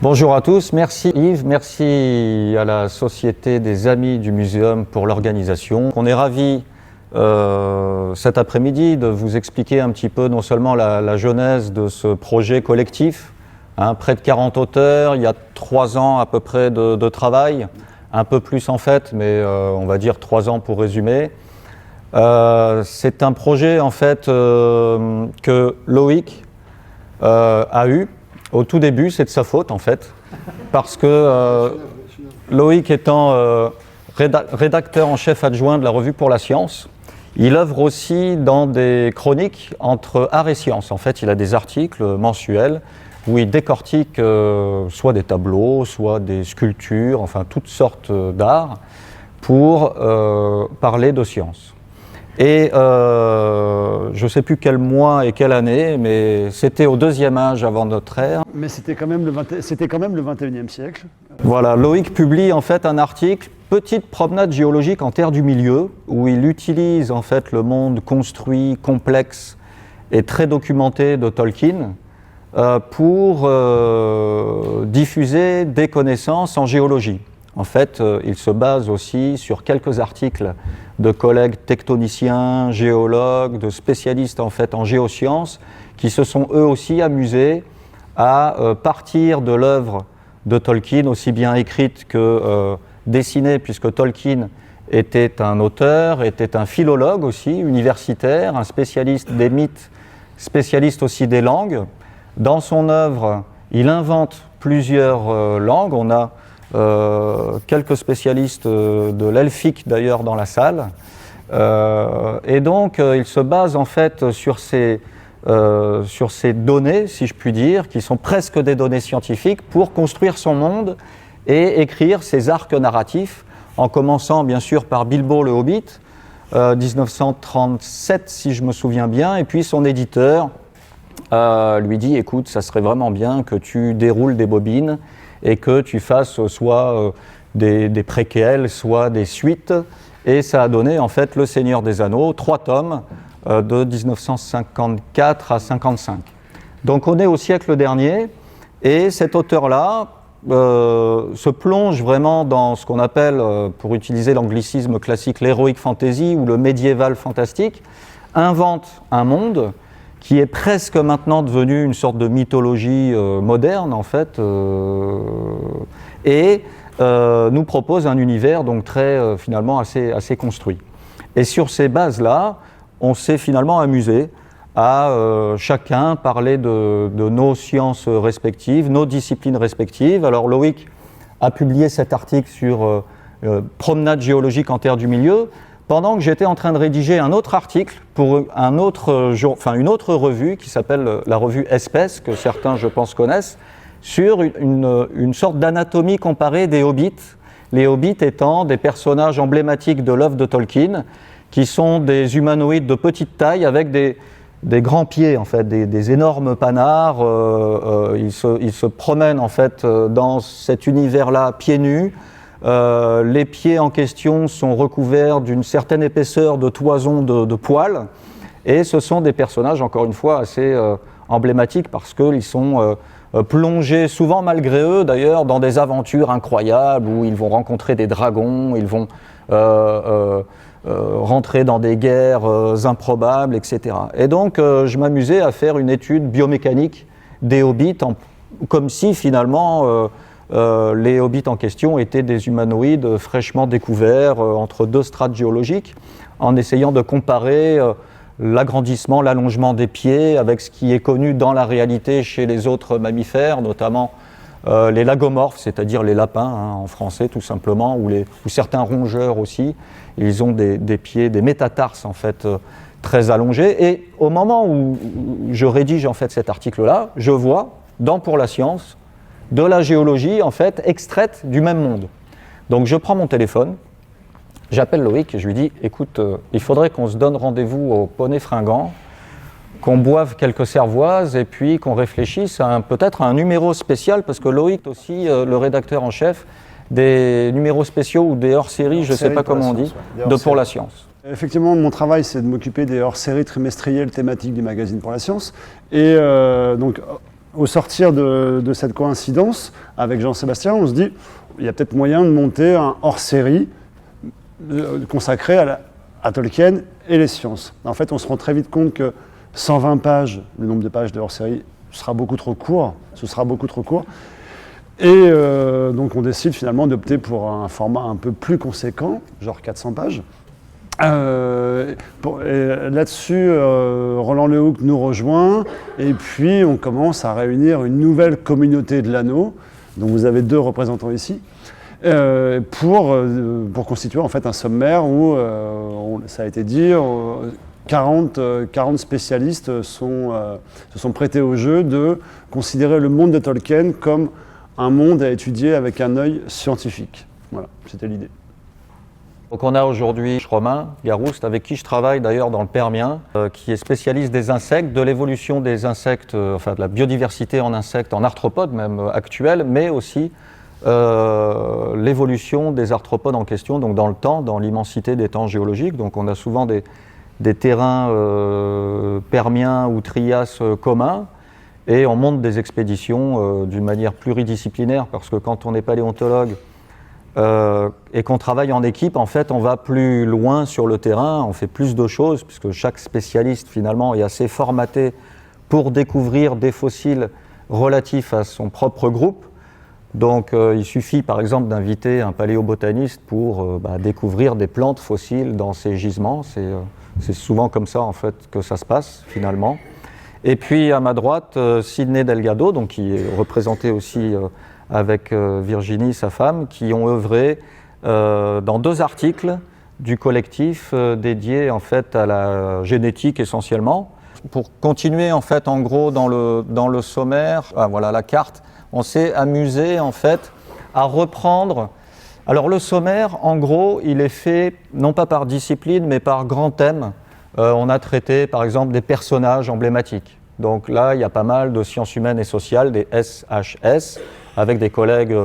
Bonjour à tous, merci Yves, merci à la Société des Amis du Muséum pour l'organisation. On est ravis cet après-midi de vous expliquer un petit peu non seulement la genèse de ce projet collectif, près de 40 auteurs, il y a 3 ans à peu près de travail, un peu plus en fait, mais on va dire 3 ans pour résumer. C'est un projet en fait que Loïc a eu. Au tout début, c'est de sa faute en fait, parce que Loïc étant rédacteur en chef adjoint de la Revue pour la Science, il œuvre aussi dans des chroniques entre art et science. En fait, il a des articles mensuels où il décortique soit des tableaux, soit des sculptures, enfin toutes sortes d'art pour parler de science. Et je ne sais plus quel mois et quelle année, mais c'était au 2e âge avant notre ère. Mais c'était quand même le 21e siècle. Voilà, Loïc publie en fait un article, Petite promenade géologique en terre du milieu, où il utilise en fait le monde construit, complexe et très documenté de Tolkien pour diffuser des connaissances en géologie. En fait, il se base aussi sur quelques articles de collègues tectoniciens, géologues, de spécialistes en fait en géosciences, qui se sont eux aussi amusés à partir de l'œuvre de Tolkien, aussi bien écrite que dessinée, puisque Tolkien était un auteur, était un philologue aussi, universitaire, un spécialiste des mythes, spécialiste aussi des langues. Dans son œuvre, il invente plusieurs langues. On a quelques spécialistes de l'elfique d'ailleurs dans la salle. Et donc il se base en fait sur ces données, si je puis dire, qui sont presque des données scientifiques, pour construire son monde et écrire ses arcs narratifs, en commençant bien sûr par Bilbo le Hobbit, 1937 si je me souviens bien, et puis son éditeur lui dit « Écoute, ça serait vraiment bien que tu déroules des bobines et que tu fasses soit des préquels, soit des suites », et ça a donné en fait Le Seigneur des Anneaux, 3 tomes, de 1954 à 55. Donc on est au siècle dernier, et cet auteur-là se plonge vraiment dans ce qu'on appelle, pour utiliser l'anglicisme classique, l'heroic fantasy ou le médiéval fantastique, invente un monde qui est presque maintenant devenu une sorte de mythologie moderne en fait, et nous propose un univers donc très finalement assez construit. Et sur ces bases-là, on s'est finalement amusé à chacun parler de nos sciences respectives, nos disciplines respectives. Alors Loïc a publié cet article sur promenade géologique en terre du milieu, pendant que j'étais en train de rédiger un autre article pour une autre revue qui s'appelle la revue Espèces, que certains je pense connaissent, sur une sorte d'anatomie comparée des hobbits, les hobbits étant des personnages emblématiques de l'œuvre de Tolkien, qui sont des humanoïdes de petite taille avec des grands pieds, en fait, des énormes panards. Ils se promènent en fait dans cet univers-là pieds nus. Les pieds en question sont recouverts d'une certaine épaisseur de toison de poils, et ce sont des personnages, encore une fois, assez emblématiques parce qu'ils sont plongés, souvent malgré eux d'ailleurs, dans des aventures incroyables où ils vont rencontrer des dragons, ils vont rentrer dans des guerres improbables, etc. Et donc je m'amusais à faire une étude biomécanique des hobbits, comme si finalement les hobbits en question étaient des humanoïdes fraîchement découverts entre 2 strates géologiques, en essayant de comparer l'agrandissement, l'allongement des pieds avec ce qui est connu dans la réalité chez les autres mammifères, notamment les lagomorphes, c'est-à-dire les lapins en français tout simplement, ou certains rongeurs aussi. Ils ont des pieds, des métatarses en fait très allongés. Et au moment où je rédige en fait cet article-là, je vois dans Pour la Science de la géologie en fait extraite du même monde. Donc je prends mon téléphone, j'appelle Loïc et je lui dis « Écoute, il faudrait qu'on se donne rendez-vous au Poney Fringant, qu'on boive quelques cervoises et puis qu'on réfléchisse peut-être à un numéro spécial, parce que Loïc est aussi le rédacteur en chef des numéros spéciaux ou des hors-séries, je ne sais pas comment on dit, de Pour la Science. Effectivement, mon travail, c'est de m'occuper des hors-séries trimestrielles thématiques du magazine Pour la Science. Et donc, au sortir de cette coïncidence, avec Jean-Sébastien, on se dit, il y a peut-être moyen de monter un hors-série consacré à Tolkien et les sciences. En fait, on se rend très vite compte que 120 pages, le nombre de pages de hors-série, ce sera beaucoup trop court. Et donc on décide finalement d'opter pour un format un peu plus conséquent, genre 400 pages. Là-dessus, Roland Lehoucq nous rejoint, et puis on commence à réunir une nouvelle communauté de l'anneau, dont vous avez 2 représentants ici, pour constituer en fait un sommaire où, ça a été dit, 40 spécialistes se sont prêtés au jeu de considérer le monde de Tolkien comme un monde à étudier avec un œil scientifique. Voilà, c'était l'idée. Donc on a aujourd'hui Romain Garouste, avec qui je travaille d'ailleurs dans le Permien, qui est spécialiste des insectes, de l'évolution des insectes, enfin de la biodiversité en insectes, en arthropodes même actuels, mais aussi l'évolution des arthropodes en question, donc dans le temps, dans l'immensité des temps géologiques. Donc on a souvent des terrains permiens ou trias communs, et on monte des expéditions d'une manière pluridisciplinaire, parce que quand on est paléontologue et qu'on travaille en équipe, en fait, on va plus loin sur le terrain, on fait plus de choses, puisque chaque spécialiste, finalement, est assez formaté pour découvrir des fossiles relatifs à son propre groupe. Donc, il suffit, par exemple, d'inviter un paléobotaniste pour découvrir des plantes fossiles dans ces gisements. C'est souvent comme ça, en fait, que ça se passe, finalement. Et puis, à ma droite, Sidney Delgado, donc, qui est représenté aussi avec Virginie, sa femme, qui ont œuvré dans 2 articles du collectif dédié en fait à la génétique essentiellement. Pour continuer en fait en gros dans le sommaire, voilà la carte, on s'est amusé en fait à reprendre. Alors le sommaire, en gros, il est fait non pas par discipline mais par grand thème. On a traité par exemple des personnages emblématiques. Donc là, il y a pas mal de sciences humaines et sociales, des SHS, avec des collègues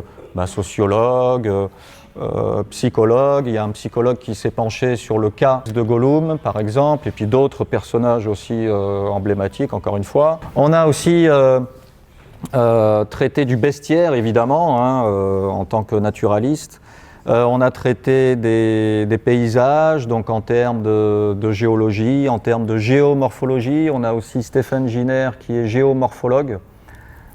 sociologues, psychologues. Il y a un psychologue qui s'est penché sur le cas de Gollum, par exemple, et puis d'autres personnages aussi emblématiques, encore une fois. On a aussi traité du bestiaire, évidemment, en tant que naturaliste. On a traité des paysages, donc en termes de géologie, en termes de géomorphologie. On a aussi Stéphane Giner, qui est géomorphologue,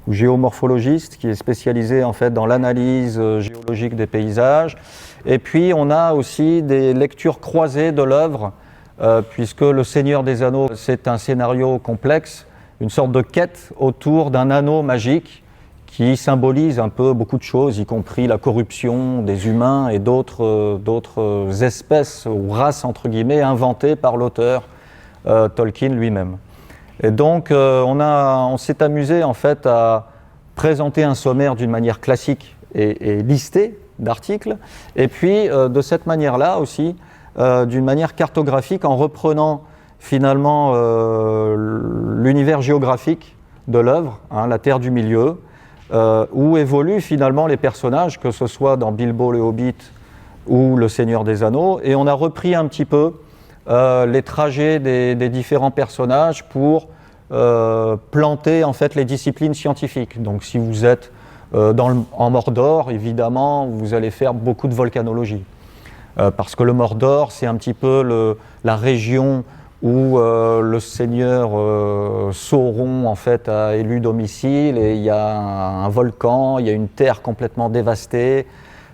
ou géomorphologiste, qui est spécialisé en fait dans l'analyse géologique des paysages. Et puis on a aussi des lectures croisées de l'œuvre, puisque Le Seigneur des Anneaux, c'est un scénario complexe, une sorte de quête autour d'un anneau magique qui symbolise un peu beaucoup de choses, y compris la corruption des humains et d'autres espèces ou races entre guillemets inventées par l'auteur Tolkien lui-même. Et donc on s'est amusé en fait à présenter un sommaire d'une manière classique et listée d'articles, et puis de cette manière-là aussi, d'une manière cartographique, en reprenant finalement l'univers géographique de l'œuvre, la Terre du Milieu, où évoluent finalement les personnages, que ce soit dans Bilbo le Hobbit ou Le Seigneur des Anneaux, et on a repris un petit peu les trajets des différents personnages pour planter en fait les disciplines scientifiques. Donc si vous êtes en Mordor, évidemment, vous allez faire beaucoup de volcanologie, parce que le Mordor, c'est un petit peu la région où le seigneur Sauron en fait a élu domicile, et il y a un volcan, il y a une terre complètement dévastée,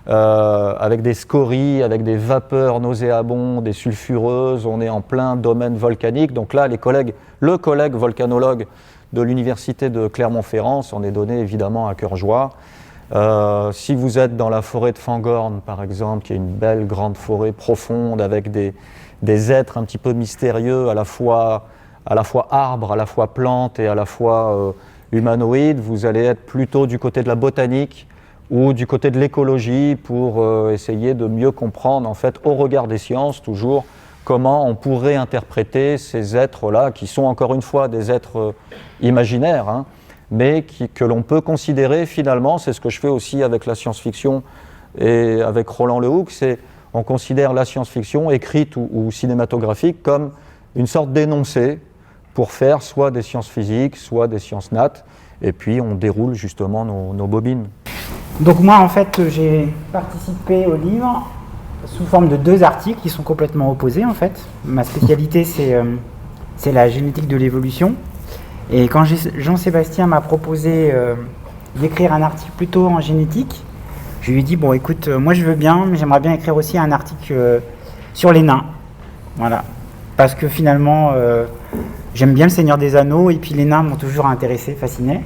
avec des scories, avec des vapeurs nauséabondes et sulfureuses. On est en plein domaine volcanique. Donc là, le collègue volcanologue de l'université de Clermont-Ferrand s'en est donné évidemment à cœur joie. Si vous êtes dans la forêt de Fangorn, par exemple, qui est une belle grande forêt profonde avec des êtres un petit peu mystérieux, à la fois arbres, à la fois plantes et à la fois humanoïdes, vous allez être plutôt du côté de la botanique ou du côté de l'écologie pour essayer de mieux comprendre, en fait, au regard des sciences, toujours, comment on pourrait interpréter ces êtres-là, qui sont encore une fois des êtres imaginaires, mais que l'on peut considérer finalement, c'est ce que je fais aussi avec la science-fiction et avec Roland Lehoucq, on considère la science-fiction écrite ou cinématographique comme une sorte d'énoncé pour faire soit des sciences physiques, soit des sciences nat. et puis on déroule justement nos bobines. Donc moi, en fait, j'ai participé au livre sous forme de 2 articles qui sont complètement opposés, en fait. Ma spécialité, c'est la génétique de l'évolution. Et quand Jean-Sébastien m'a proposé d'écrire un article plutôt en génétique, je lui ai dit, bon, écoute, moi je veux bien, mais j'aimerais bien écrire aussi un article sur les nains. Voilà. Parce que finalement, j'aime bien le Seigneur des Anneaux, et puis les nains m'ont toujours intéressé, fasciné.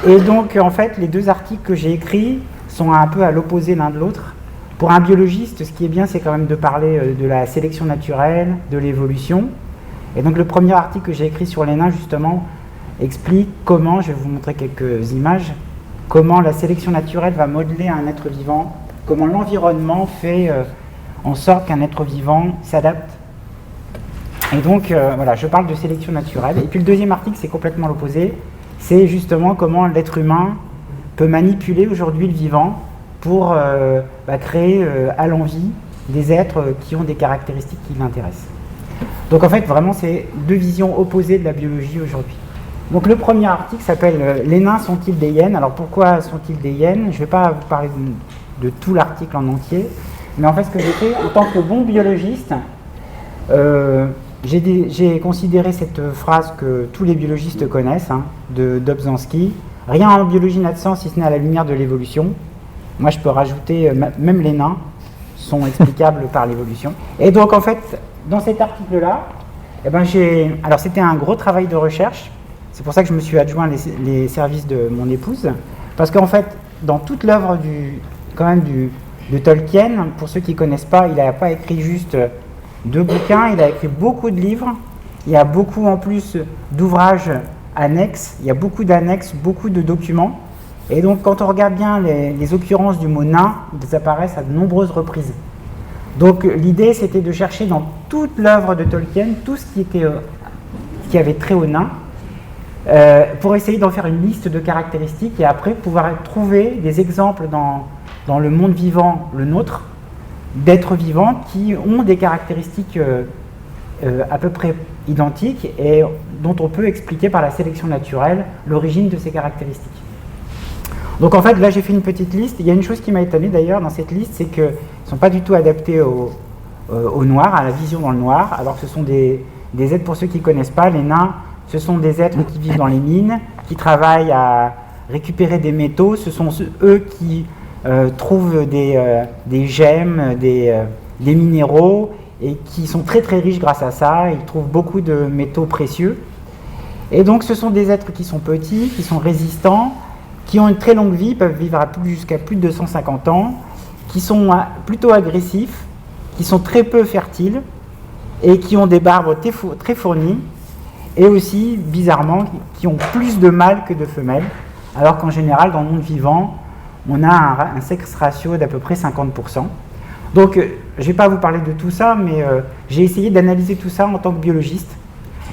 Et donc, en fait, les 2 articles que j'ai écrits sont un peu à l'opposé l'un de l'autre. Pour un biologiste, ce qui est bien, c'est quand même de parler de la sélection naturelle, de l'évolution. Et donc, le premier article que j'ai écrit sur les nains, justement, explique comment, je vais vous montrer quelques images, comment la sélection naturelle va modeler un être vivant, comment l'environnement fait en sorte qu'un être vivant s'adapte. Et donc, voilà, je parle de sélection naturelle. Et puis, le deuxième article, c'est complètement l'opposé. C'est justement comment l'être humain peut manipuler aujourd'hui le vivant pour créer à l'envi des êtres qui ont des caractéristiques qui l'intéressent. Donc en fait, vraiment, c'est 2 visions opposées de la biologie aujourd'hui. Donc le premier article s'appelle « Les nains sont-ils des hyènes ?» Alors pourquoi sont-ils des hyènes? Je ne vais pas vous parler de tout l'article en entier, mais en fait, ce que j'ai fait, en tant que bon biologiste, j'ai considéré cette phrase que tous les biologistes connaissent, de Dobzhansky. Rien en biologie n'a de sens si ce n'est à la lumière de l'évolution. Moi, je peux rajouter, même les nains sont explicables par l'évolution. Et donc, en fait, dans cet article-là, alors c'était un gros travail de recherche. C'est pour ça que je me suis adjoint les services de mon épouse. Parce qu'en fait, dans toute l'œuvre de Tolkien, pour ceux qui ne connaissent pas, il n'a pas écrit juste 2 bouquins, il a écrit beaucoup de livres. Il y a beaucoup en plus d'ouvrages annexes, il y a beaucoup d'annexes, beaucoup de documents. Et donc quand on regarde bien les occurrences du mot nain, ils apparaissent à de nombreuses reprises. Donc l'idée c'était de chercher dans toute l'œuvre de Tolkien tout ce qui avait trait au nain, pour essayer d'en faire une liste de caractéristiques et après pouvoir trouver des exemples dans le monde vivant, le nôtre, d'êtres vivants qui ont des caractéristiques à peu près identiques et dont on peut expliquer par la sélection naturelle l'origine de ces caractéristiques. Donc en fait, là j'ai fait une petite liste. Il y a une chose qui m'a étonné d'ailleurs dans cette liste, c'est qu'ils ne sont pas du tout adaptés au noir, à la vision dans le noir, alors que ce sont des êtres, pour ceux qui ne connaissent pas, les nains, ce sont des êtres qui vivent dans les mines, qui travaillent à récupérer des métaux, ce sont eux qui trouvent des gemmes, des minéraux, et qui sont très très riches grâce à ça. Ils trouvent beaucoup de métaux précieux. Et donc ce sont des êtres qui sont petits, qui sont résistants, qui ont une très longue vie, peuvent vivre jusqu'à plus de 250 ans, qui sont plutôt agressifs, qui sont très peu fertiles, et qui ont des barbes très fournies, et aussi, bizarrement, qui ont plus de mâles que de femelles, alors qu'en général, dans le monde vivant, on a un sexe ratio d'à peu près 50%. Donc, je ne vais pas vous parler de tout ça, mais j'ai essayé d'analyser tout ça en tant que biologiste.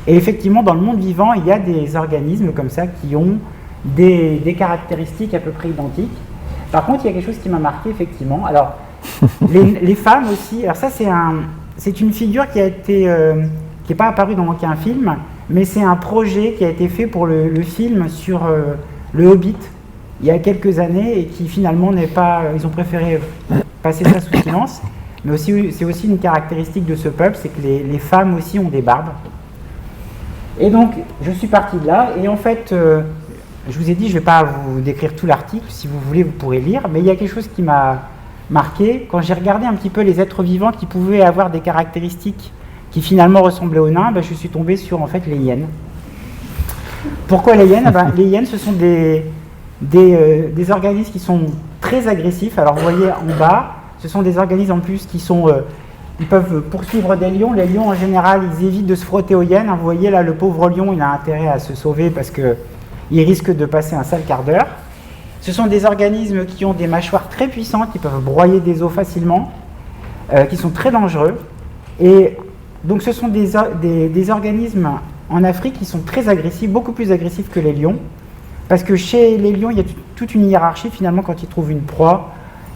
Et effectivement, dans le monde vivant, il y a des organismes comme ça qui ont des caractéristiques à peu près identiques. Par contre, il y a quelque chose qui m'a marqué, effectivement. Alors, les femmes aussi, alors ça, c'est une figure qui n'est pas apparue dans aucun film, mais c'est un projet qui a été fait pour le film sur le Hobbit, il y a quelques années, et qui finalement n'est pas... Ils ont préféré passer ça sous silence. Mais aussi, c'est aussi une caractéristique de ce peuple, c'est que les femmes aussi ont des barbes. Et donc, je suis parti de là, et en fait, je vous ai dit, je ne vais pas vous décrire tout l'article, si vous voulez, vous pourrez lire, mais il y a quelque chose qui m'a marqué. Quand j'ai regardé un petit peu les êtres vivants qui pouvaient avoir des caractéristiques qui finalement ressemblaient aux nains, je suis tombé sur en fait les hyènes. Pourquoi les hyènes? Les hyènes, ce sont des organismes qui sont très agressifs. Alors vous voyez en bas, ce sont des organismes en plus qui sont... ils peuvent poursuivre des lions. Les lions, en général, ils évitent de se frotter aux hyènes. Vous voyez là, le pauvre lion, il a intérêt à se sauver parce qu'il risque de passer un sale quart d'heure. Ce sont des organismes qui ont des mâchoires très puissantes, qui peuvent broyer des os facilement, qui sont très dangereux. Et donc ce sont des organismes en Afrique qui sont très agressifs, beaucoup plus agressifs que les lions. Parce que chez les lions, il y a toute une hiérarchie. Finalement, quand ils trouvent une proie,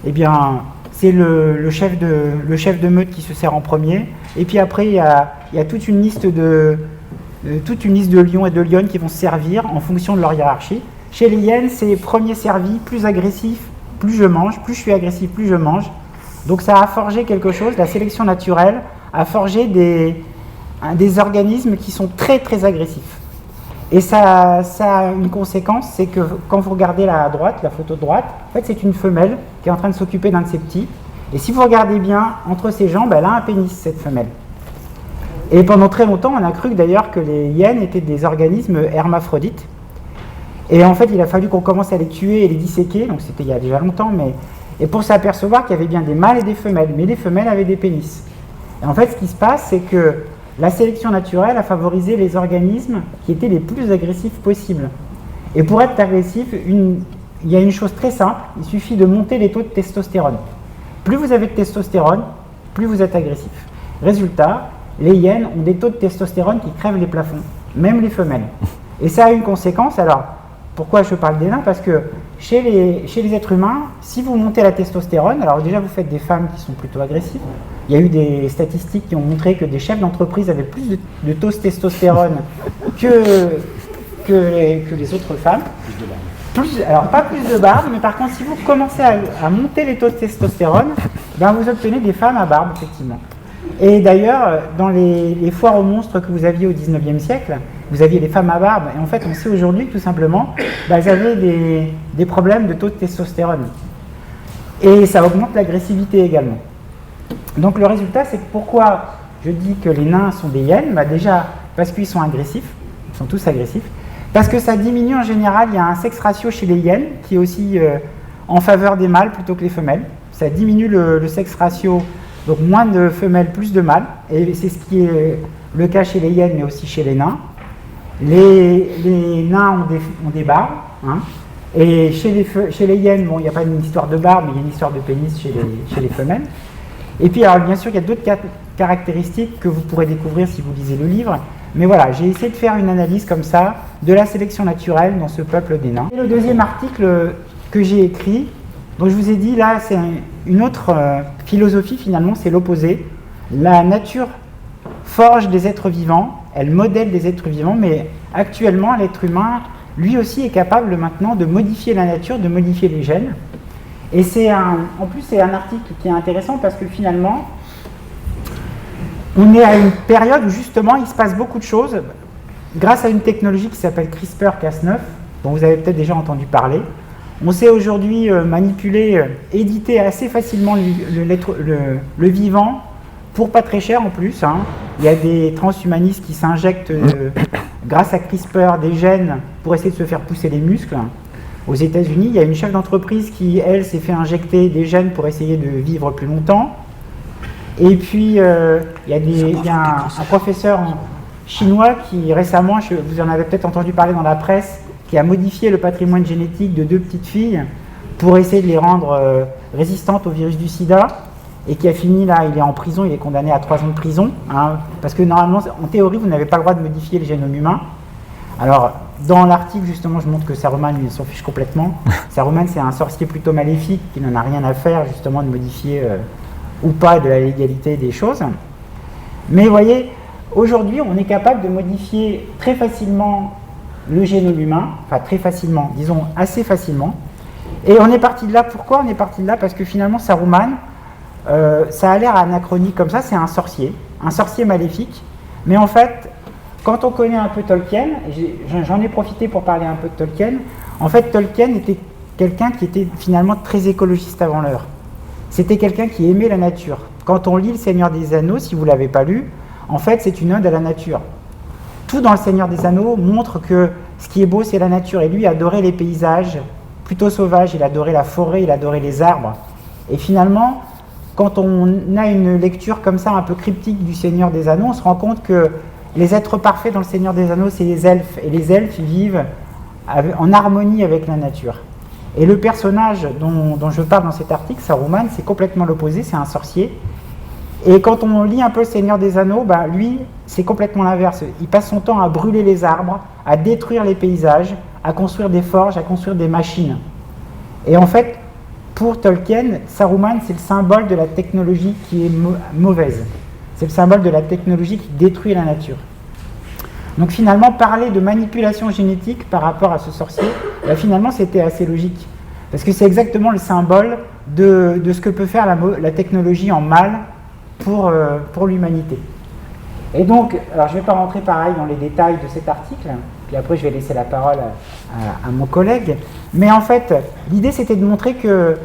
eh bien, c'est le chef de meute qui se sert en premier. Et puis après, il y a toute une liste toute une liste de lions et de lionnes qui vont se servir en fonction de leur hiérarchie. Chez les hyènes, c'est premier servi, plus agressif, plus je mange, plus je suis agressif, plus je mange. Donc ça a forgé quelque chose, la sélection naturelle a forgé des organismes qui sont très très agressifs. Et ça a une conséquence, c'est que quand vous regardez là à droite, la photo de droite, en fait c'est une femelle qui est en train de s'occuper d'un de ses petits. Et si vous regardez bien, entre ses jambes, elle a un pénis, cette femelle. Et pendant très longtemps, on a cru d'ailleurs que les hyènes étaient des organismes hermaphrodites. Et en fait, il a fallu qu'on commence à les tuer et les disséquer, donc c'était il y a déjà longtemps, et pour s'apercevoir qu'il y avait bien des mâles et des femelles, mais les femelles avaient des pénis. Et en fait, ce qui se passe, c'est que la sélection naturelle a favorisé les organismes qui étaient les plus agressifs possibles. Et pour être agressif, il y a une chose très simple, il suffit de monter les taux de testostérone. Plus vous avez de testostérone, plus vous êtes agressif. Résultat, les hyènes ont des taux de testostérone qui crèvent les plafonds, même les femelles. Et ça a une conséquence, alors pourquoi je parle des nains? Parce que chez les êtres humains, si vous montez la testostérone, alors déjà vous faites des femmes qui sont plutôt agressives. Il y a eu des statistiques qui ont montré que des chefs d'entreprise avaient plus de taux de testostérone que les autres femmes. Alors pas plus de barbe, mais par contre si vous commencez à monter les taux de testostérone, ben vous obtenez des femmes à barbe, effectivement. Et d'ailleurs, dans les foires aux monstres que vous aviez au 19e siècle, vous aviez des femmes à barbe, et en fait on sait aujourd'hui que tout simplement, elles avaient des problèmes de taux de testostérone. Et ça augmente l'agressivité également. Donc le résultat, c'est que pourquoi je dis que les nains sont des hyènes? Déjà parce qu'ils sont agressifs, ils sont tous agressifs, parce que ça diminue en général, il y a un sexe ratio chez les hyènes qui est aussi en faveur des mâles plutôt que les femelles. Ça diminue le sexe ratio, donc moins de femelles, plus de mâles, et c'est ce qui est le cas chez les hyènes, mais aussi chez les nains. Les nains ont des barbes, hein, et chez les hyènes, bon, il n'y a pas une histoire de barbe, mais il y a une histoire de pénis chez les femelles. Et puis, alors, bien sûr, il y a d'autres caractéristiques que vous pourrez découvrir si vous lisez le livre. Mais voilà, j'ai essayé de faire une analyse comme ça de la sélection naturelle dans ce peuple des nains. Et le deuxième article que j'ai écrit, donc je vous ai dit, là, c'est une autre philosophie, finalement, c'est l'opposé. La nature forge des êtres vivants, elle modèle des êtres vivants, mais actuellement, l'être humain, lui aussi, est capable maintenant de modifier la nature, de modifier les gènes. Et en plus, c'est un article qui est intéressant parce que finalement, on est à une période où justement il se passe beaucoup de choses grâce à une technologie qui s'appelle CRISPR-Cas9, dont vous avez peut-être déjà entendu parler. On sait aujourd'hui manipuler, éditer assez facilement le vivant pour pas très cher en plus. Hein. Il y a des transhumanistes qui s'injectent grâce à CRISPR des gènes pour essayer de se faire pousser les muscles. Aux États-Unis, il y a une chef d'entreprise qui, elle, s'est fait injecter des gènes pour essayer de vivre plus longtemps. Et puis, il y a un professeur chinois qui, récemment, vous en avez peut-être entendu parler dans la presse, qui a modifié le patrimoine génétique de 2 petites filles pour essayer de les rendre résistantes au virus du sida, et qui a fini, là, il est en prison, il est condamné à 3 ans de prison, hein, parce que normalement, en théorie, vous n'avez pas le droit de modifier le génome humain. Alors, dans l'article, justement, je montre que Saruman, lui, il s'en fiche complètement. Saruman, c'est un sorcier plutôt maléfique qui n'en a rien à faire, justement, de modifier ou pas de la légalité des choses. Mais vous voyez, aujourd'hui, on est capable de modifier très facilement le génome humain, enfin très facilement, disons assez facilement. Et on est parti de là, pourquoi on est parti de là? Parce que finalement, Saruman, ça a l'air anachronique comme ça, c'est un sorcier maléfique. Mais en fait, quand on connaît un peu Tolkien, j'en ai profité pour parler un peu de Tolkien, en fait Tolkien était quelqu'un qui était finalement très écologiste avant l'heure. C'était quelqu'un qui aimait la nature. Quand on lit Le Seigneur des Anneaux, si vous ne l'avez pas lu, en fait c'est une ode à la nature. Tout dans Le Seigneur des Anneaux montre que ce qui est beau c'est la nature. Et lui adorait les paysages plutôt sauvages, il adorait la forêt, il adorait les arbres. Et finalement, quand on a une lecture comme ça un peu cryptique du Seigneur des Anneaux, on se rend compte que les êtres parfaits dans Le Seigneur des Anneaux, c'est les elfes. Et les elfes, ils vivent en harmonie avec la nature. Et le personnage dont je parle dans cet article, Saruman, c'est complètement l'opposé, c'est un sorcier. Et quand on lit un peu Le Seigneur des Anneaux, lui, c'est complètement l'inverse. Il passe son temps à brûler les arbres, à détruire les paysages, à construire des forges, à construire des machines. Et en fait, pour Tolkien, Saruman, c'est le symbole de la technologie qui est mauvaise. C'est le symbole de la technologie qui détruit la nature. Donc finalement, parler de manipulation génétique par rapport à ce sorcier, finalement c'était assez logique. Parce que c'est exactement le symbole de ce que peut faire la technologie en mal pour l'humanité. Et donc, alors je ne vais pas rentrer pareil dans les détails de cet article, puis après je vais laisser la parole à mon collègue, mais en fait, l'idée c'était de montrer que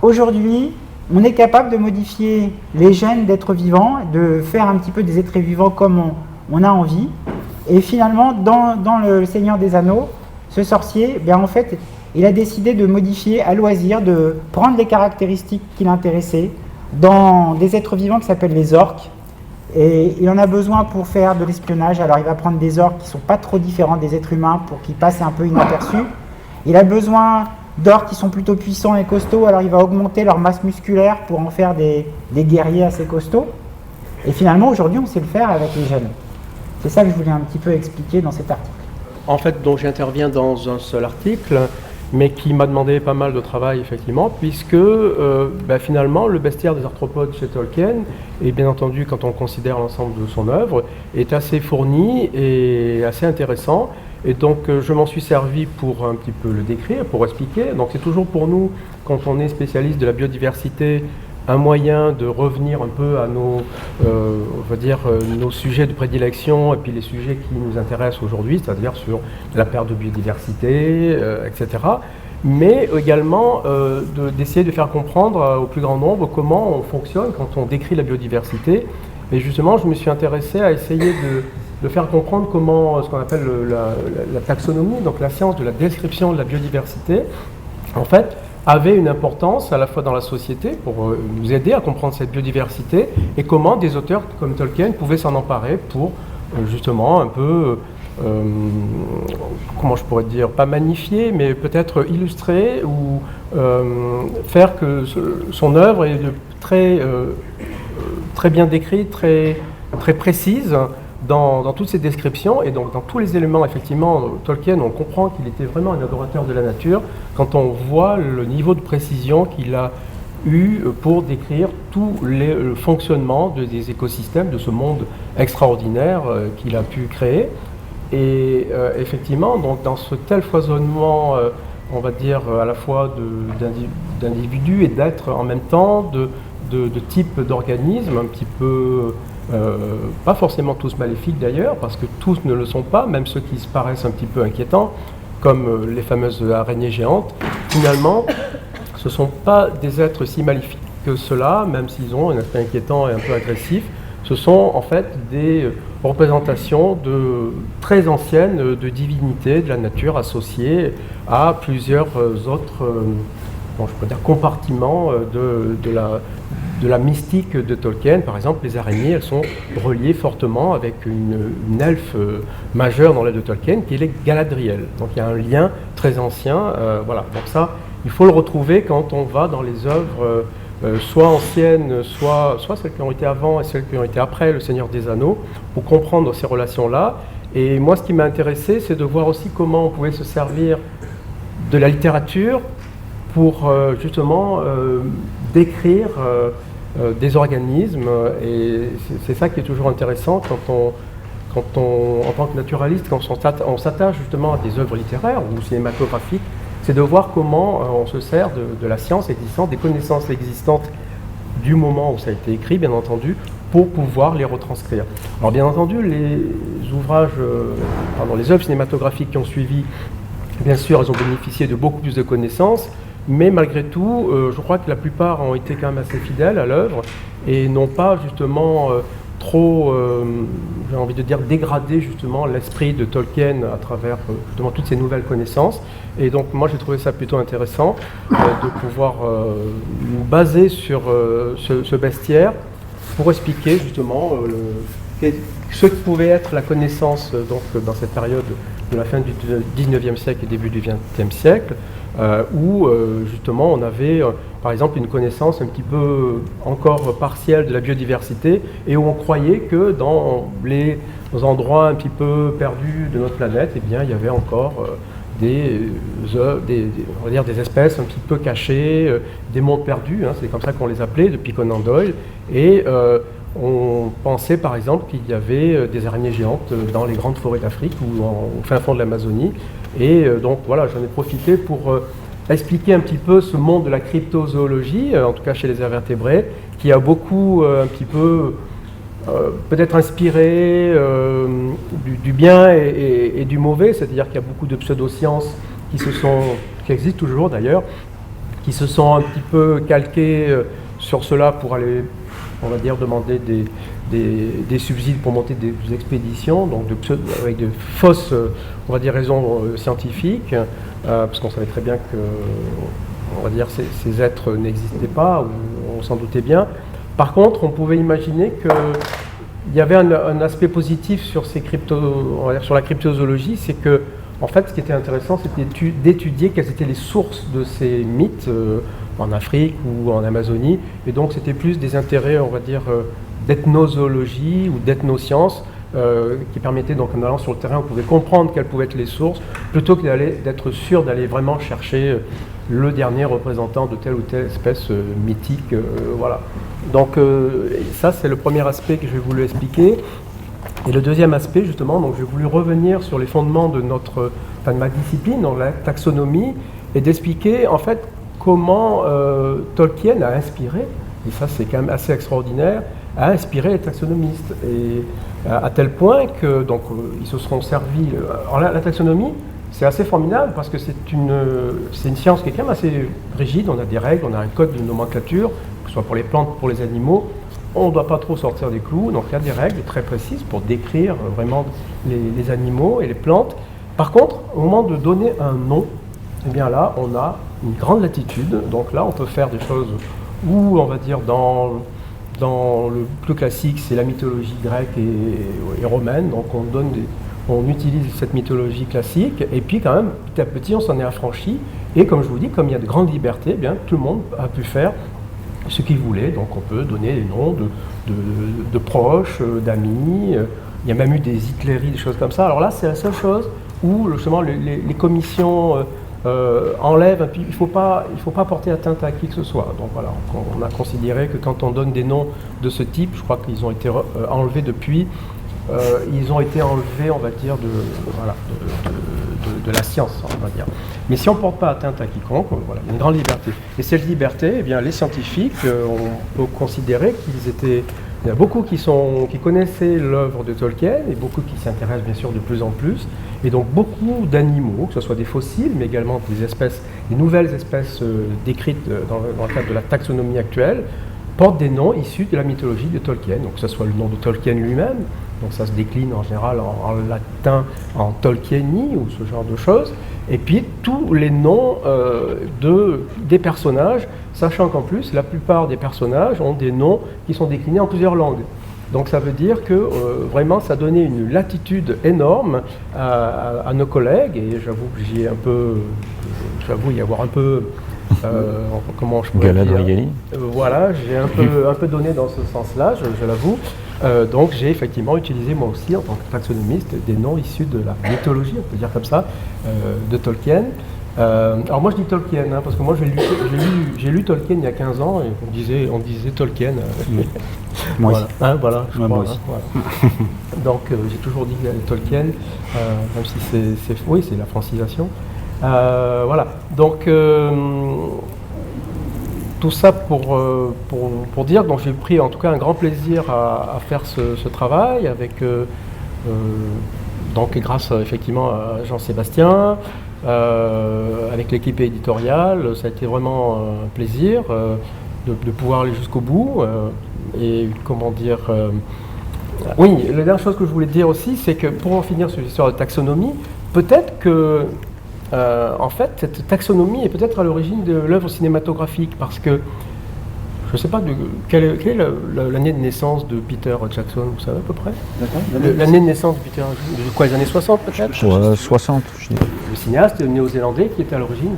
aujourd'hui, on est capable de modifier les gènes d'êtres vivants, de faire un petit peu des êtres vivants comme on a envie, et finalement, dans le Seigneur des Anneaux, ce sorcier, bien en fait, il a décidé de modifier à loisir, de prendre les caractéristiques qui l'intéressaient dans des êtres vivants qui s'appellent les orques. Et il en a besoin pour faire de l'espionnage. Alors il va prendre des orques qui ne sont pas trop différents des êtres humains pour qu'ils passent un peu inaperçus. Il a besoin d'orques qui sont plutôt puissants et costauds, alors il va augmenter leur masse musculaire pour en faire des guerriers assez costauds. Et finalement, aujourd'hui, on sait le faire avec les gènes. C'est ça que je voulais un petit peu expliquer dans cet article. En fait, donc j'interviens dans un seul article, mais qui m'a demandé pas mal de travail, effectivement, puisque finalement, le bestiaire des arthropodes chez Tolkien, et bien entendu, quand on considère l'ensemble de son œuvre, est assez fourni et assez intéressant. Et donc, je m'en suis servi pour un petit peu le décrire, pour expliquer. Donc, c'est toujours pour nous, quand on est spécialiste de la biodiversité, un moyen de revenir un peu à nos sujets de prédilection et puis les sujets qui nous intéressent aujourd'hui, c'est-à-dire sur la perte de biodiversité, etc. Mais également d'essayer de faire comprendre au plus grand nombre comment on fonctionne quand on décrit la biodiversité. Et justement, je me suis intéressé à essayer de faire comprendre comment ce qu'on appelle la taxonomie, donc la science de la description de la biodiversité, en fait, avait une importance à la fois dans la société pour nous aider à comprendre cette biodiversité et comment des auteurs comme Tolkien pouvaient s'en emparer pour justement un peu, comment je pourrais dire, pas magnifier, mais peut-être illustrer ou faire que son œuvre est très bien décrite, très précise dans toutes ces descriptions et donc dans tous les éléments. Effectivement, Tolkien, on comprend qu'il était vraiment un adorateur de la nature quand on voit le niveau de précision qu'il a eu pour décrire tout le fonctionnement des écosystèmes, de ce monde extraordinaire qu'il a pu créer. Et effectivement, donc dans ce tel foisonnement, on va dire à la fois d'individus et d'êtres en même temps, de types d'organismes un petit peu... pas forcément tous maléfiques d'ailleurs, parce que tous ne le sont pas, même ceux qui se paraissent un petit peu inquiétants, comme les fameuses araignées géantes. Finalement, ce ne sont pas des êtres si maléfiques que cela, même s'ils ont un aspect inquiétant et un peu agressif. Ce sont en fait des représentations très anciennes de divinités de la nature associées à plusieurs autres je pourrais dire compartiments de la mystique de Tolkien. Par exemple, les araignées, elles sont reliées fortement avec une elfe majeure dans l'œuvre de Tolkien, qui est les Galadriel. Donc il y a un lien très ancien. Voilà. Donc ça, il faut le retrouver quand on va dans les œuvres soit anciennes, soit celles qui ont été avant et celles qui ont été après Le Seigneur des Anneaux, pour comprendre ces relations-là. Et moi, ce qui m'a intéressé, c'est de voir aussi comment on pouvait se servir de la littérature pour justement décrire des organismes, et c'est ça qui est toujours intéressant quand on, en tant que naturaliste, quand on s'attache justement à des œuvres littéraires ou cinématographiques, c'est de voir comment on se sert de la science existante, des connaissances existantes du moment où ça a été écrit, bien entendu, pour pouvoir les retranscrire. Alors bien entendu, les œuvres cinématographiques qui ont suivi, bien sûr, elles ont bénéficié de beaucoup plus de connaissances, mais malgré tout, je crois que la plupart ont été quand même assez fidèles à l'œuvre et n'ont pas justement trop, j'ai envie de dire, dégradé justement l'esprit de Tolkien à travers justement toutes ces nouvelles connaissances. Et donc moi j'ai trouvé ça plutôt intéressant de pouvoir nous baser sur ce bestiaire pour expliquer justement ce qui pouvait être la connaissance donc, dans cette période de la fin du 19e siècle et début du 20e siècle, où justement on avait par exemple une connaissance un petit peu encore partielle de la biodiversité et où on croyait que dans les endroits un petit peu perdus de notre planète, eh bien, il y avait encore des espèces un petit peu cachées, des mondes perdus, hein, c'est comme ça qu'on les appelait depuis Conan Doyle, et on pensait par exemple qu'il y avait des araignées géantes dans les grandes forêts d'Afrique ou au fin fond de l'Amazonie. Et donc voilà, j'en ai profité pour expliquer un petit peu ce monde de la cryptozoologie, en tout cas chez les invertébrés, qui a beaucoup un petit peu peut-être inspiré du bien et du mauvais, c'est-à-dire qu'il y a beaucoup de pseudosciences qui existent toujours d'ailleurs, qui se sont un petit peu calquées sur cela pour aller, on va dire, demander des subsides pour monter des expéditions, donc avec de fausses, on va dire, raisons scientifiques, parce qu'on savait très bien que, on va dire, ces êtres n'existaient pas, ou on s'en doutait bien. Par contre, on pouvait imaginer qu'il y avait un aspect positif sur on va dire, sur la cryptozoologie, c'est que, en fait, ce qui était intéressant, c'était d'étudier quelles étaient les sources de ces mythes en Afrique ou en Amazonie, et donc c'était plus des intérêts, on va dire, d'ethnozoologie ou d'ethnosciences, qui permettaient, donc en allant sur le terrain, on pouvait comprendre quelles pouvaient être les sources, plutôt que d'être sûr d'aller vraiment chercher le dernier représentant de telle ou telle espèce mythique. Voilà. Donc ça, c'est le premier aspect que j'ai voulu expliquer. Et le deuxième aspect, justement, donc j'ai voulu revenir sur les fondements de ma discipline, dans la taxonomie, et d'expliquer en fait comment Tolkien a inspiré, et ça c'est quand même assez extraordinaire, a inspiré les taxonomistes. Et à tel point que donc ils se seront servis. Alors la taxonomie, c'est assez formidable parce que c'est une science qui est quand même assez rigide. On a des règles, on a un code de nomenclature, que ce soit pour les plantes, pour les animaux. On ne doit pas trop sortir des clous, donc il y a des règles très précises pour décrire vraiment les animaux et les plantes. Par contre, au moment de donner un nom, eh bien là, on a une grande latitude. Donc là, on peut faire des choses où, on va dire, dans le plus classique, c'est la mythologie grecque et romaine. Donc on utilise cette mythologie classique, et puis quand même, petit à petit, on s'en est affranchi. Et comme je vous dis, comme il y a de grandes libertés, eh bien, tout le monde a pu faire ce qu'il voulait. Donc on peut donner des noms de proches, d'amis. Il y a même eu des hitléries, des choses comme ça. Alors là, c'est la seule chose où justement les commissions enlèvent. Il ne faut pas porter atteinte à qui que ce soit. Donc voilà, on a considéré que quand on donne des noms de ce type, je crois qu'ils ont été enlevés depuis. Ils ont été enlevés, on va dire, de la science, on va dire. Mais si on ne porte pas atteinte à quiconque, voilà, il y a une grande liberté. Et cette liberté, eh bien, les scientifiques, on peut considérer il y a beaucoup qui connaissaient l'œuvre de Tolkien, et beaucoup qui s'intéressent bien sûr de plus en plus. Et donc beaucoup d'animaux, que ce soit des fossiles, mais également des nouvelles espèces décrites dans le cadre de la taxonomie actuelle, portent des noms issus de la mythologie de Tolkien. Donc que ce soit le nom de Tolkien lui-même, donc ça se décline en général en latin en Tolkieni ou ce genre de choses, et puis tous les noms des personnages, sachant qu'en plus la plupart des personnages ont des noms qui sont déclinés en plusieurs langues. Donc ça veut dire que vraiment ça donnait une latitude énorme à nos collègues, et j'avoue y avoir un peu comment je pourrais dire, voilà, j'ai un peu donné dans ce sens-là, je l'avoue. Donc j'ai effectivement utilisé moi aussi en tant que taxonomiste des noms issus de la mythologie, on peut dire comme ça, de Tolkien. Alors moi je dis Tolkien, hein, parce que moi j'ai lu Tolkien il y a 15 ans, et on disait Tolkien. Moi voilà. aussi. Hein, voilà, je crois, moi aussi. Hein, voilà. Donc j'ai toujours dit Tolkien, même si c'est la francisation. Voilà, donc tout ça pour dire, donc j'ai pris en tout cas un grand plaisir à faire ce travail avec, donc grâce effectivement à Jean-Sébastien, avec l'équipe éditoriale, ça a été vraiment un plaisir de pouvoir aller jusqu'au bout. Et comment dire, oui, la dernière chose que je voulais dire aussi, c'est que pour en finir sur l'histoire de taxonomie, peut-être que en fait, cette taxonomie est peut-être à l'origine de l'œuvre cinématographique, parce que je ne sais pas quelle est l'année de naissance de Peter Jackson, vous savez à peu près? L'année de naissance de Peter Jackson, de quoi, les années 60 peut-être? 60, je dis. Le cinéaste néo-zélandais qui était à l'origine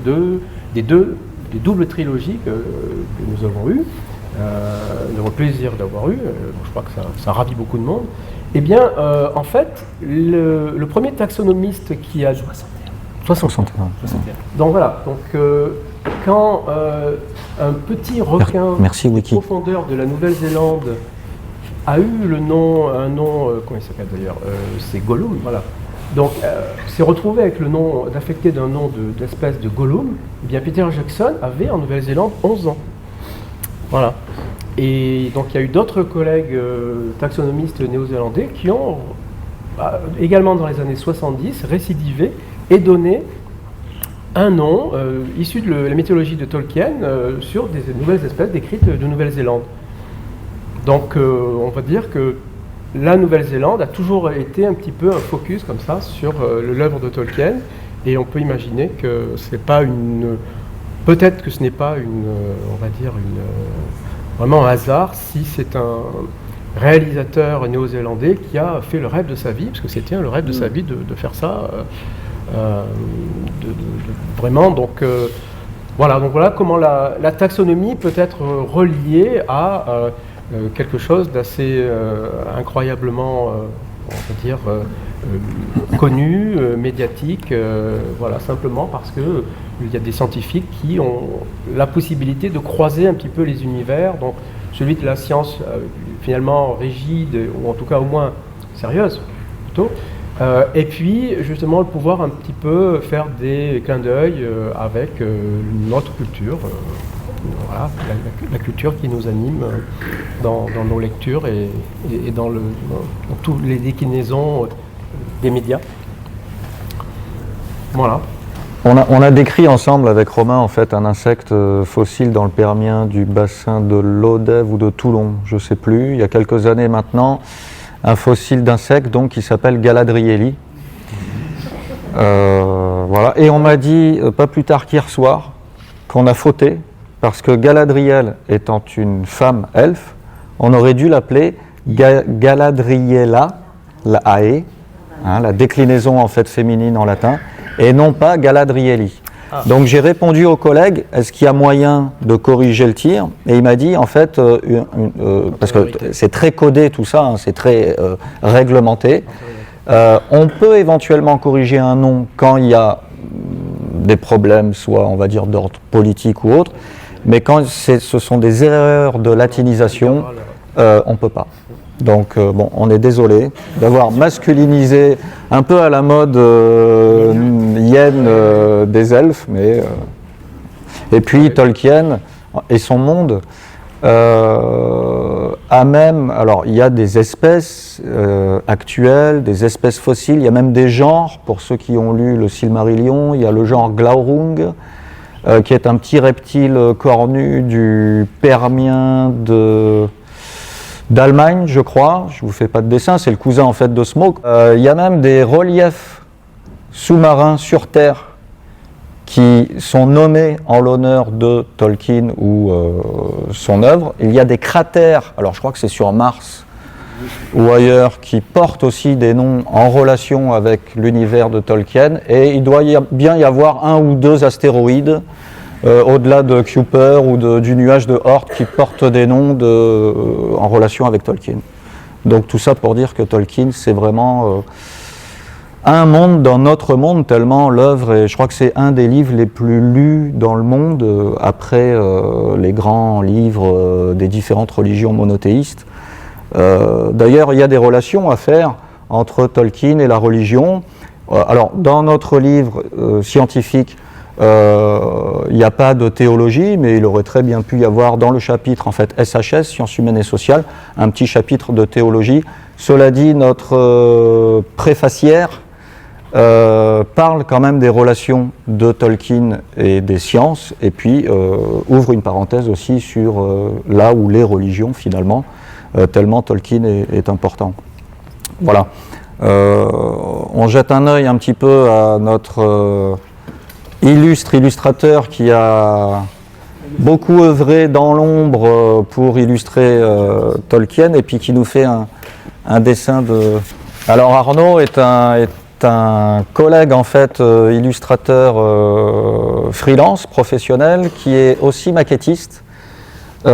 des doubles trilogies que nous avons eues, nous avons le plaisir d'avoir eu, je crois que ça ravit beaucoup de monde. Eh bien, en fait, le premier taxonomiste qui a... 61. Donc voilà, quand un petit requin Merci, des Wiki. profondeurs de la Nouvelle-Zélande a eu un nom, comment il s'appelle d'ailleurs, c'est Gollum, voilà. Donc, s'est retrouvé avec le nom, d'affecter d'un nom d'espèce de Gollum. Eh bien, Peter Jackson avait en Nouvelle-Zélande 11 ans. Voilà. Et donc, il y a eu d'autres collègues taxonomistes néo-zélandais qui ont, également dans les années 70, récidivé et donné un nom issu de la mythologie de Tolkien sur des nouvelles espèces décrites de Nouvelle-Zélande. Donc, on va dire que la Nouvelle-Zélande a toujours été un petit peu un focus comme ça sur l'œuvre de Tolkien, et on peut imaginer que c'est pas peut-être que ce n'est pas on va dire vraiment un hasard si c'est un réalisateur néo-zélandais qui a fait le rêve de sa vie, parce que c'était le rêve de sa vie de faire ça, vraiment. Donc voilà comment la taxonomie peut être reliée à quelque chose d'assez incroyablement, on va dire, connu, médiatique, voilà, simplement parce que il y a des scientifiques qui ont la possibilité de croiser un petit peu les univers, donc celui de la science finalement rigide, ou en tout cas au moins sérieuse, plutôt, et puis justement le pouvoir un petit peu faire des clins d'œil avec notre culture. Voilà, la culture qui nous anime dans nos lectures et dans toutes les déclinaisons des médias. Voilà. On a décrit ensemble avec Romain en fait un insecte fossile dans le Permien du bassin de l'Odève ou de Toulon, je ne sais plus, il y a quelques années maintenant, un fossile d'insecte donc qui s'appelle Galadrieli. Voilà. Et on m'a dit pas plus tard qu'hier soir qu'on a fauté. Parce que Galadriel étant une femme elfe, on aurait dû l'appeler Galadriela, la Ae, la déclinaison en fait féminine en latin, et non pas Galadrieli. Donc j'ai répondu au collègue, est-ce qu'il y a moyen de corriger le tir? Et il m'a dit en fait, parce que c'est très codé tout ça, c'est très réglementé, on peut éventuellement corriger un nom quand il y a des problèmes, soit on va dire d'ordre politique ou autre, mais quand ce sont des erreurs de latinisation, on ne peut pas. Donc bon, on est désolé d'avoir masculinisé un peu à la mode hyène des elfes, mais et puis Tolkien et son monde a même, alors il y a des espèces actuelles, des espèces fossiles, il y a même des genres, pour ceux qui ont lu le Silmarillion, il y a le genre Glaurung, qui est un petit reptile cornu du Permien d'Allemagne, je crois. Je ne vous fais pas de dessin, c'est le cousin en fait de Smoke. Il y a même des reliefs sous-marins sur Terre qui sont nommés en l'honneur de Tolkien ou son œuvre. Il y a des cratères, alors je crois que c'est sur Mars ou ailleurs, qui portent aussi des noms en relation avec l'univers de Tolkien, et il doit bien y avoir un ou deux astéroïdes au-delà de Kuiper ou du nuage de Oort qui portent des noms en relation avec Tolkien. Donc tout ça pour dire que Tolkien c'est vraiment un monde dans notre monde, tellement l'œuvre, et je crois que c'est un des livres les plus lus dans le monde après les grands livres des différentes religions monothéistes. D'ailleurs, il y a des relations à faire entre Tolkien et la religion. Alors, dans notre livre scientifique, il n'y a pas de théologie, mais il aurait très bien pu y avoir dans le chapitre, en fait, SHS, Sciences humaines et sociales, un petit chapitre de théologie. Cela dit, notre préfaciaire parle quand même des relations de Tolkien et des sciences, et puis ouvre une parenthèse aussi sur là où les religions, finalement, tellement Tolkien est important. Voilà. On jette un œil un petit peu à notre illustrateur qui a beaucoup œuvré dans l'ombre pour illustrer Tolkien, et puis qui nous fait un dessin de... Alors Arnaud est un collègue en fait illustrateur freelance, professionnel, qui est aussi maquettiste. Pour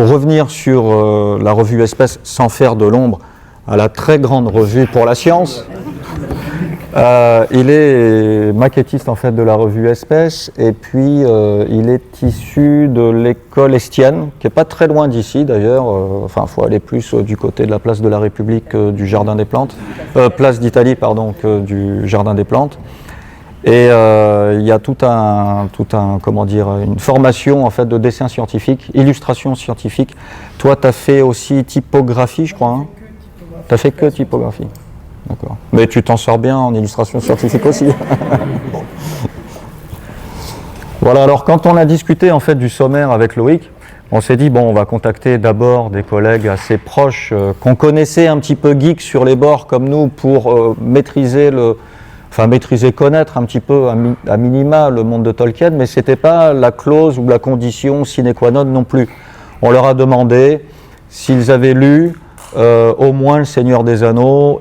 revenir sur la revue Espèces sans faire de l'ombre à la très grande revue pour la science, Il est maquettiste en fait de la revue Espèce et puis il est issu de l'école Estienne, qui est pas très loin d'ici d'ailleurs. Enfin, faut aller plus du côté de la place de la République que du Jardin des Plantes, place d'Italie pardon, que du Jardin des Plantes. Et il y a tout un comment dire, une formation en fait de dessin scientifique, illustration scientifique. Toi, tu as fait aussi typographie, je crois. Hein. Tu as fait que typographie. D'accord. Mais tu t'en sors bien en illustration scientifique aussi. Voilà, alors quand on a discuté en fait du sommaire avec Loïc, on s'est dit bon, on va contacter d'abord des collègues assez proches qu'on connaissait un petit peu geeks sur les bords comme nous pour maîtriser, connaître un petit peu à minima le monde de Tolkien, mais c'était pas la clause ou la condition sine qua non non plus. On leur a demandé s'ils avaient lu au moins Le Seigneur des Anneaux,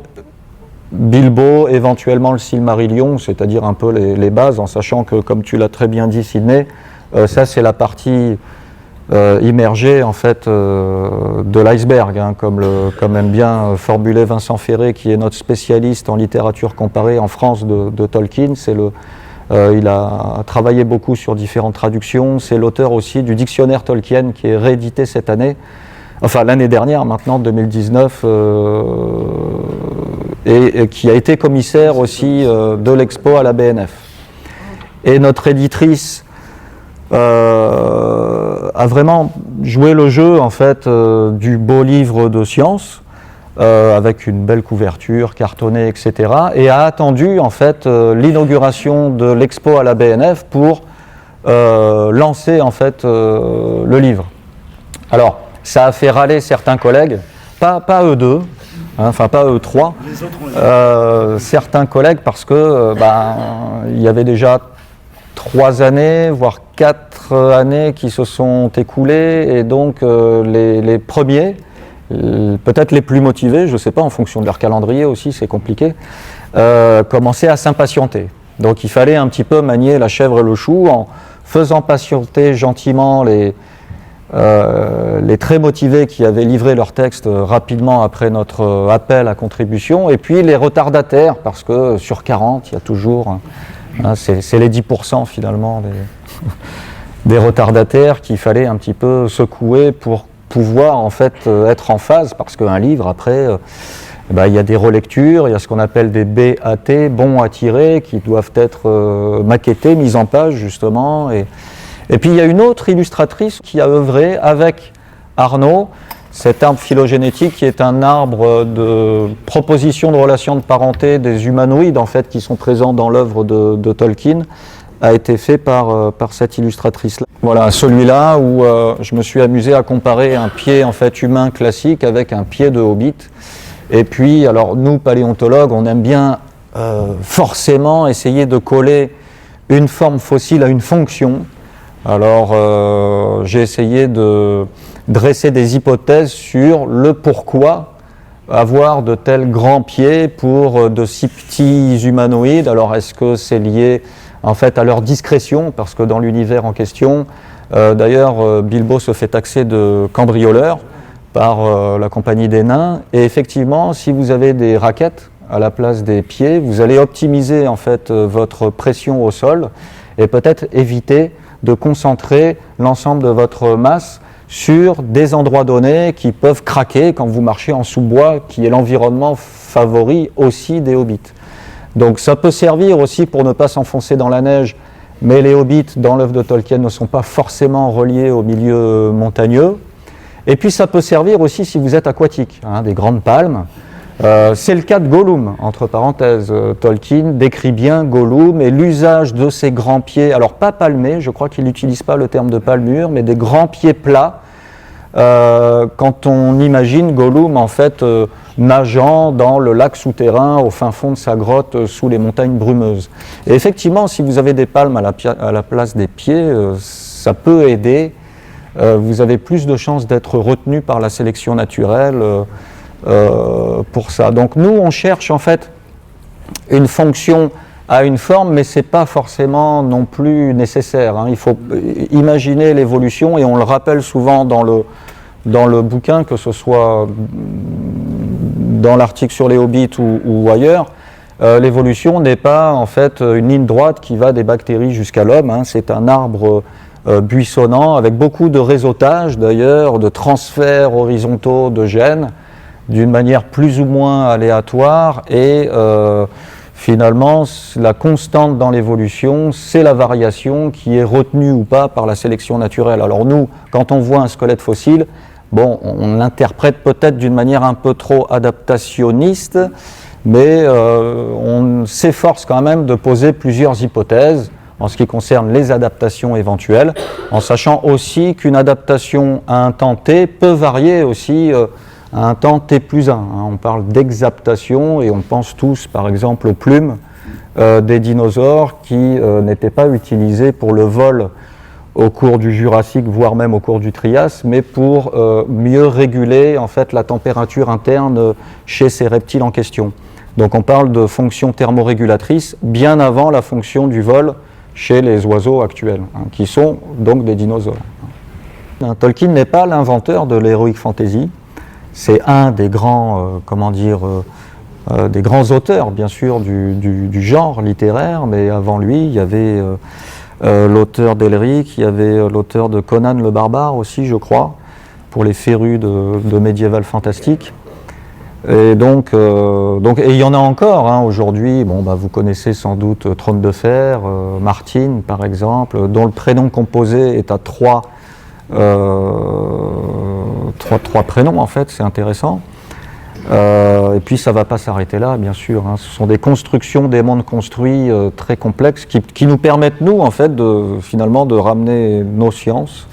Bilbo, éventuellement le Silmarillion, c'est-à-dire un peu les bases, en sachant que, comme tu l'as très bien dit, Sidney, ça c'est la partie immergée en fait de l'iceberg, hein, comme aime bien formuler Vincent Ferré, qui est notre spécialiste en littérature comparée en France de Tolkien. Il a travaillé beaucoup sur différentes traductions. C'est l'auteur aussi du dictionnaire Tolkien qui est réédité cette année. Enfin, l'année dernière, maintenant, 2019, et qui a été commissaire aussi de l'expo à la BNF. Et notre éditrice a vraiment joué le jeu, en fait, du beau livre de science, avec une belle couverture, cartonnée, etc., et a attendu, en fait, l'inauguration de l'expo à la BNF pour lancer, en fait, le livre. Alors, ça a fait râler certains collègues, pas eux deux, hein, enfin pas eux trois, certains collègues parce que il y avait déjà 3 années, voire 4 années qui se sont écoulées et donc les premiers, peut-être les plus motivés, je ne sais pas, en fonction de leur calendrier aussi, c'est compliqué, commençaient à s'impatienter. Donc il fallait un petit peu manier la chèvre et le chou en faisant patienter gentiment les très motivés qui avaient livré leur texte rapidement après notre appel à contribution, et puis les retardataires, parce que sur 40, il y a toujours, hein, c'est les 10% finalement des retardataires qu'il fallait un petit peu secouer pour pouvoir en fait être en phase, parce qu'un livre après, il y a des relectures, il y a ce qu'on appelle des BAT, bons à tirer, qui doivent être maquettés, mis en page justement, et puis il y a une autre illustratrice qui a œuvré avec Arnaud, cet arbre phylogénétique qui est un arbre de proposition de relations de parenté des humanoïdes en fait qui sont présents dans l'œuvre de Tolkien, a été fait par cette illustratrice-là. Voilà, celui-là où je me suis amusé à comparer un pied en fait humain classique avec un pied de hobbit. Et puis, alors nous paléontologues, on aime bien forcément essayer de coller une forme fossile à une fonction. Alors, j'ai essayé de dresser des hypothèses sur le pourquoi avoir de tels grands pieds pour de si petits humanoïdes. Alors, est-ce que c'est lié en fait à leur discrétion, parce que dans l'univers en question, d'ailleurs, Bilbo se fait taxer de cambrioleur par la compagnie des nains. Et effectivement, si vous avez des raquettes à la place des pieds, vous allez optimiser en fait votre pression au sol et peut-être éviter de concentrer l'ensemble de votre masse sur des endroits donnés qui peuvent craquer quand vous marchez en sous-bois, qui est l'environnement favori aussi des hobbits. Donc ça peut servir aussi pour ne pas s'enfoncer dans la neige, mais les hobbits dans l'œuvre de Tolkien ne sont pas forcément reliés au milieu montagneux. Et puis ça peut servir aussi si vous êtes aquatique, hein, des grandes palmes. C'est le cas de Gollum, entre parenthèses. Tolkien décrit bien Gollum et l'usage de ces grands pieds, alors pas palmés, je crois qu'il n'utilise pas le terme de palmure, mais des grands pieds plats, quand on imagine Gollum en fait nageant dans le lac souterrain au fin fond de sa grotte sous les montagnes brumeuses. Et effectivement, si vous avez des palmes à la place des pieds, ça peut aider. Vous avez plus de chances d'être retenu par la sélection naturelle pour ça. Donc nous, on cherche en fait une fonction à une forme, mais ce n'est pas forcément non plus nécessaire, hein. Il faut imaginer l'évolution, et on le rappelle souvent dans le bouquin, que ce soit dans l'article sur les hobbits ou ailleurs. l'évolution n'est pas en fait une ligne droite qui va des bactéries jusqu'à l'homme, hein. C'est un arbre buissonnant avec beaucoup de réseautage d'ailleurs, de transferts horizontaux de gènes d'une manière plus ou moins aléatoire et finalement la constante dans l'évolution c'est la variation qui est retenue ou pas par la sélection naturelle. Alors nous, quand on voit un squelette fossile, bon, on l'interprète peut-être d'une manière un peu trop adaptationniste, mais on s'efforce quand même de poser plusieurs hypothèses en ce qui concerne les adaptations éventuelles, en sachant aussi qu'une adaptation à un temps t peut varier aussi à un temps t plus 1. On parle d'exaptation et on pense tous par exemple aux plumes des dinosaures qui n'étaient pas utilisées pour le vol au cours du Jurassique, voire même au cours du Trias, mais pour mieux réguler en fait la température interne chez ces reptiles en question. Donc on parle de fonction thermorégulatrice bien avant la fonction du vol chez les oiseaux actuels, hein, qui sont donc des dinosaures. Tolkien n'est pas l'inventeur de l'heroic fantasy, c'est un des grands, des grands auteurs bien sûr du genre littéraire, mais avant lui il y avait l'auteur d'Elric, il y avait l'auteur de Conan le Barbare aussi je crois, pour les férus de médiéval fantastique. Et donc et il y en a encore hein, aujourd'hui. Bon, bah, vous connaissez sans doute Trône de Fer, Martine par exemple, dont le prénom composé est à trois prénoms en fait, c'est intéressant. Et puis ça ne va pas s'arrêter là, bien sûr. Hein. Ce sont des constructions, des mondes construits très complexes qui nous permettent nous en fait finalement de ramener nos sciences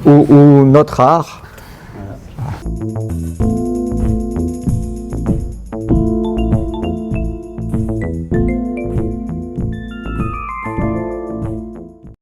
ou notre art. Voilà.